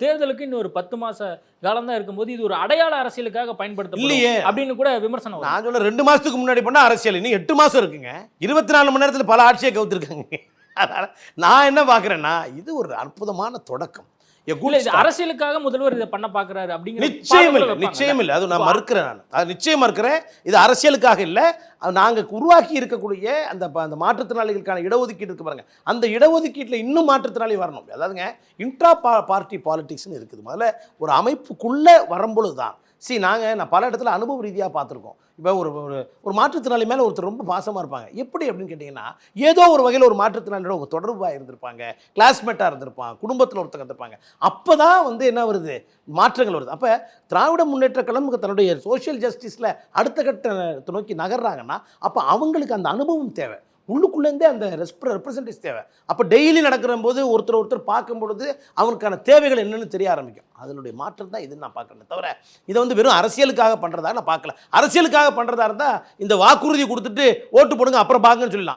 தேர்தலுக்கு இன்னும் ஒரு 10 மாச காலம் தான் இருக்கும்போது இது ஒரு அடையாள அரசியலுக்காக பயன்படுத்தப்படும் இல்லையே அப்படின்னு கூட விமர்சனம் வரும். நான் சொல்ல 2 மாசத்துக்கு முன்னாடி பண்ண அரசியல் இன்னும் 8 மாசம் இருக்குங்க. 24 மணி நேரத்தில் பல ஆட்சியை கவுத்திருக்காங்க. அதனால நான் என்ன பார்க்குறேன்னா இது ஒரு அற்புதமான தொடக்கம். இல்ல, இது அரசியலுக்காக முதல்வர் இதை பண்ண பாக்குறாரு அப்படிங்கிற நிச்சயம் இல்லை. அது நான் மறுக்கிறேன். நான் அது நிச்சயம் மறுக்கிறேன். இது அரசியலுக்காக இல்லை. நாங்கள் உருவாக்கி இருக்கக்கூடிய அந்த மாற்றுத்திறனாளிகளுக்கான இடஒதுக்கீடு இருக்கு பாருங்க, அந்த இடஒதுக்கீட்டில் இன்னும் மாற்றுத்திறனாளி வரணும். அதாவதுங்க இன்ட்ரா பார்ட்டி பாலிடிக்ஸ்னு இருக்குது. முதல்ல ஒரு அமைப்புக்குள்ளே வரும்பொழுது தான் நான் பல இடத்துல அனுபவ ரீதியாக பார்த்துருக்கோம். இப்போ ஒரு ஒரு மாற்றுத்திறனாளி மேலே ஒருத்தர் ரொம்ப பாசமாக இருப்பாங்க. எப்படி அப்படின்னு கேட்டிங்கன்னா, ஏதோ ஒரு வகையில் ஒரு மாற்றுத்திறனாளியோட ஒரு தொடர்பாக இருந்திருப்பாங்க, கிளாஸ்மேட்டாக இருந்திருப்பாங்க, குடும்பத்தில் ஒருத்தங்க இருந்திருப்பாங்க. அப்போ தான் என்ன வருது, மாற்றங்கள் வருது. அப்போ திராவிட முன்னேற்ற கழகம் தன்னுடைய சோஷியல் ஜஸ்டிஸில் அடுத்த கட்டத்தை நோக்கி நகர்றாங்கன்னா அப்போ அவங்களுக்கு அந்த அனுபவம் தேவை, உள்ளுக்குள்ளேருந்தே அந்த ரெப்ரசன்டேட்டிவ் தேவை. அப்போ டெய்லி நடக்கிற போது ஒருத்தர் பார்க்கும் பொழுது அவனுக்கான தேவைகள் என்னென்னு தெரிய ஆரம்பிக்கும். அதனுடைய மாற்றம் தான் இதுன்னு நான் பார்க்குறேன். தவிர இதை வெறும் அரசியலுக்காக பண்ணுறதா நான் பார்க்கல. அரசியலுக்காக பண்ணுறதா இருந்தால் இந்த வாக்குறுதி கொடுத்துட்டு ஓட்டு போடுங்க அப்புறம் பார்க்கன்னு சொல்லலாம்.